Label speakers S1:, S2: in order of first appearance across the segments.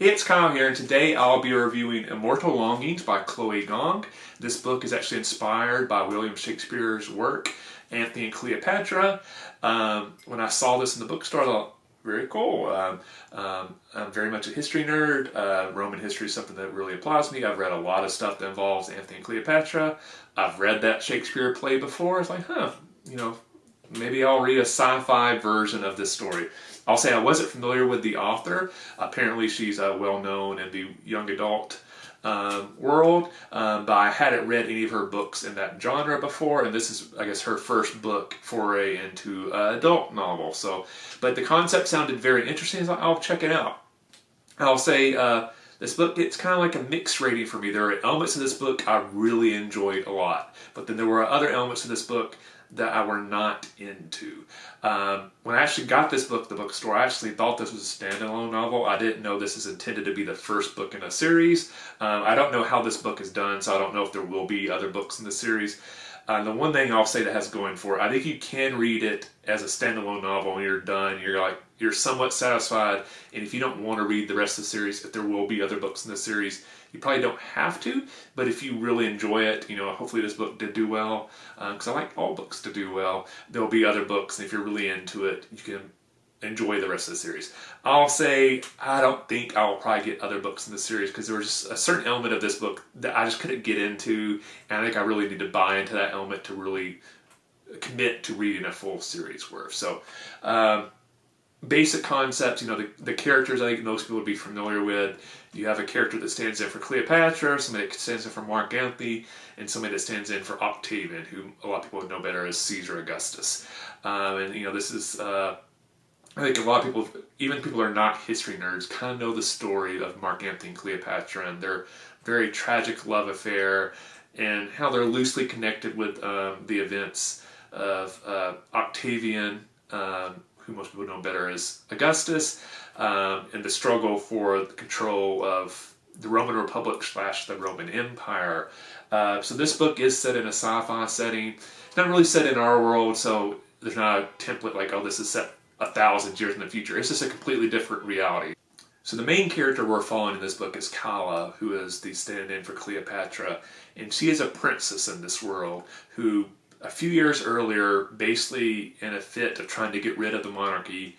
S1: Hey, it's Kyle here, and today I'll be reviewing Immortal Longings by Chloe Gong. This book is actually inspired by William Shakespeare's work, Antony and Cleopatra. When I saw this in the bookstore, I thought, very cool. I'm very much a history nerd. Roman history is something that really applies to me. I've read a lot of stuff that involves Antony and Cleopatra. I've read that Shakespeare play before. It's like, maybe I'll read a sci-fi version of this story. I'll say I wasn't familiar with the author. Apparently she's well known in the young adult world, but I hadn't read any of her books in that genre before, and this is, I guess, her first book foray into adult novel. But the concept sounded very interesting, so I'll check it out. I'll say this book gets kind of like a mixed rating for me. There are elements of this book I really enjoyed a lot, but then there were other elements of this book that I were not into. When I actually got this book at the bookstore, I actually thought this was a standalone novel. I didn't know this is intended to be the first book in a series. I don't know how this book is done, so I don't know if there will be other books in the series. The one thing I'll say that has going for it, I think you can read it as a standalone novel and you're done. You're somewhat satisfied, and if you don't want to read the rest of the series, if there will be other books in the series, you probably don't have to, but if you really enjoy it, hopefully this book did do well, because I like all books to do well. There'll be other books, and if you're really into it, you can enjoy the rest of the series. I'll say I don't think I'll probably get other books in the series, because there was just a certain element of this book that I just couldn't get into, and I think I really need to buy into that element to really commit to reading a full series worth. So, basic concepts, the characters I think most people would be familiar with. You have a character that stands in for Cleopatra, somebody that stands in for Mark Antony, and somebody that stands in for Octavian, who a lot of people would know better as Caesar Augustus. This is, I think a lot of people, even people who are not history nerds, kind of know the story of Mark Antony and Cleopatra and their very tragic love affair, and how they're loosely connected with the events of Octavian, who most people know better as Augustus, and the struggle for the control of the Roman Republic / the Roman Empire. So this book is set in a sci-fi setting. It's not really set in our world, so there's not a template like, oh, this is set 1,000 years in the future. It's just a completely different reality. So the main character we're following in this book is Kala, who is the stand-in for Cleopatra, and she is a princess in this world who, a few years earlier, basically in a fit of trying to get rid of the monarchy,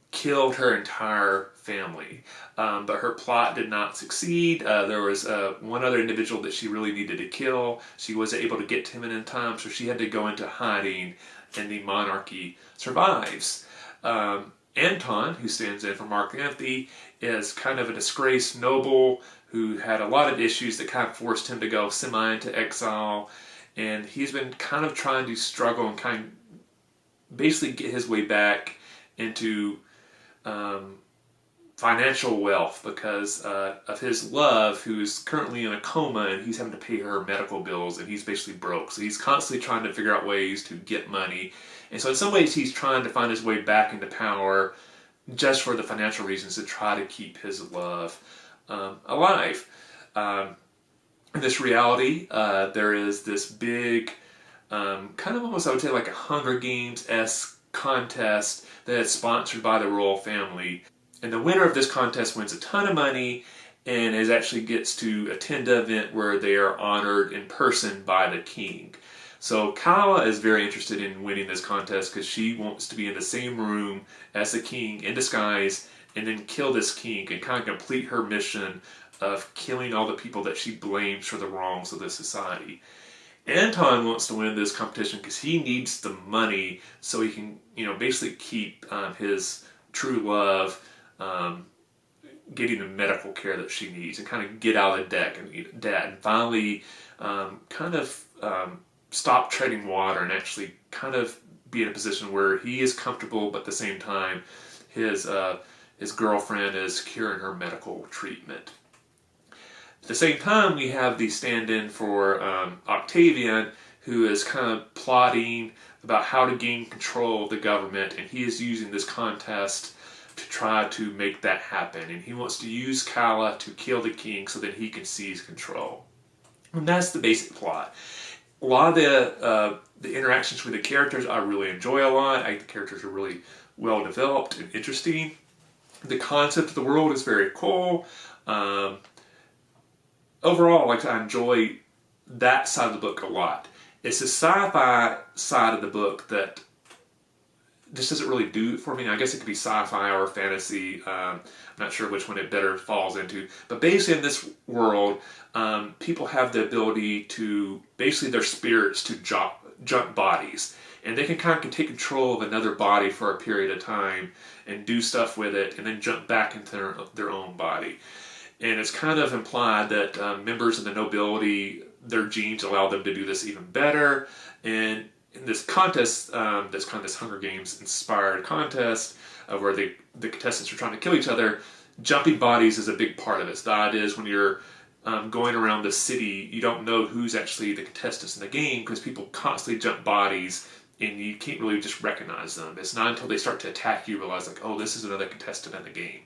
S1: killed her entire family. But her plot did not succeed. There was one other individual that she really needed to kill. She wasn't able to get to him in time, so she had to go into hiding, and the monarchy survives. Anton, who stands in for Mark Antony, is kind of a disgraced noble who had a lot of issues that kind of forced him to go semi into exile. And he's been kind of trying to struggle and kind of basically get his way back into financial wealth because of his love, who's currently in a coma, and he's having to pay her medical bills, and he's basically broke. So he's constantly trying to figure out ways to get money. And so in some ways he's trying to find his way back into power just for the financial reasons, to try to keep his love alive. In this reality, there is this big, kind of almost, I would say, like a Hunger Games-esque contest that is sponsored by the royal family. And the winner of this contest wins a ton of money and actually gets to attend an event where they are honored in person by the king. So Kala is very interested in winning this contest because she wants to be in the same room as the king in disguise and then kill this king and kind of complete her mission of killing all the people that she blames for the wrongs of the society. Anton wants to win this competition because he needs the money so he can, basically keep his true love getting the medical care that she needs and kind of get out of debt and finally stop treading water and actually kind of be in a position where he is comfortable, but at the same time his girlfriend is securing her medical treatment. At the same time, we have the stand-in for Octavian, who is kind of plotting about how to gain control of the government, and he is using this contest to try to make that happen. And he wants to use Kala to kill the king so that he can seize control. And that's the basic plot. A lot of the interactions with the characters I really enjoy a lot. I think the characters are really well developed and interesting. The concept of the world is very cool. Um, Overall, like I enjoy that side of the book a lot. It's the sci-fi side of the book that just doesn't really do it for me. I guess it could be sci-fi or fantasy. I'm not sure which one it better falls into. But basically, in this world, people have the ability to basically their spirits to jump bodies, and they can kind of take control of another body for a period of time and do stuff with it, and then jump back into their own body. And it's kind of implied that members of the nobility, their genes allow them to do this even better. And in this contest, this kind of this Hunger Games inspired contest, where the contestants are trying to kill each other, jumping bodies is a big part of it. So the idea is when you're going around the city, you don't know who's actually the contestants in the game because people constantly jump bodies and you can't really just recognize them. It's not until they start to attack you realize like, oh, this is another contestant in the game.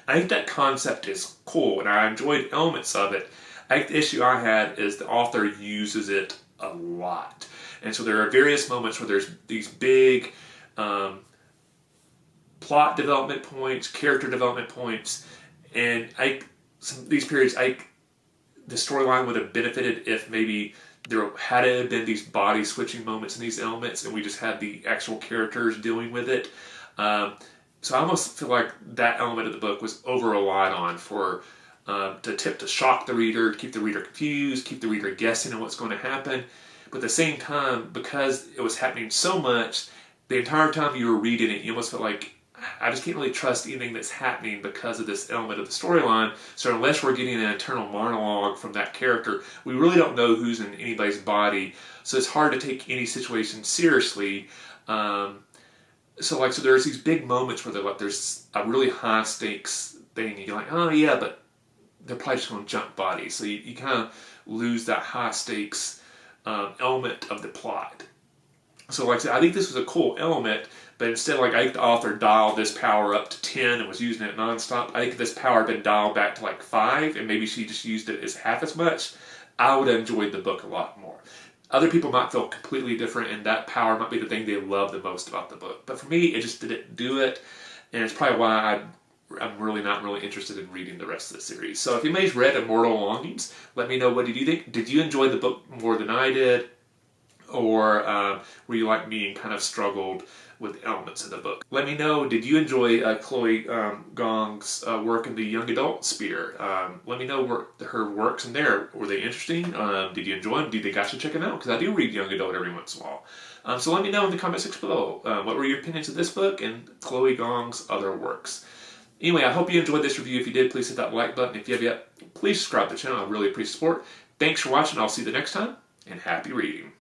S1: I think that concept is cool, and I enjoyed elements of it. I think the issue I had is the author uses it a lot. And so there are various moments where there's these big plot development points, character development points, and these periods, the storyline would have benefited if maybe there had been these body switching moments in these elements, and we just had the actual characters dealing with it. So I almost feel like that element of the book was over-relied on for to shock the reader, keep the reader confused, keep the reader guessing on what's going to happen. But at the same time, because it was happening so much, the entire time you were reading it, you almost felt like, I just can't really trust anything that's happening because of this element of the storyline. So unless we're getting an internal monologue from that character, we really don't know who's in anybody's body. So it's hard to take any situation seriously. So there's these big moments where there's a really high stakes thing, and you're like, oh yeah, but they're probably just going to jump bodies. So you kind of lose that high stakes element of the plot. So like I said, I think this was a cool element, but instead, like I think the author dialed this power up to 10 and was using it nonstop. I think this power had been dialed back to like 5, and maybe she just used it as half as much. I would have enjoyed the book a lot more. Other people might feel completely different, and that power might be the thing they love the most about the book. But for me, it just didn't do it, and it's probably why I'm really not really interested in reading the rest of the series. So if anybody's read Immortal Longings, let me know, what did you think? Did you enjoy the book more than I did? Or were you like me and kind of struggled with elements of the book? Let me know, did you enjoy Chloe Gong's work in the young adult sphere? Let me know her works in there. Were they interesting? Did you enjoy them? Do you think I should check them out? Because I do read young adult every once in a while. So let me know in the comment section below. What were your opinions of this book and Chloe Gong's other works? Anyway, I hope you enjoyed this review. If you did, please hit that like button. If you have yet, please subscribe to the channel. I really appreciate support. Thanks for watching. I'll see you the next time, and happy reading.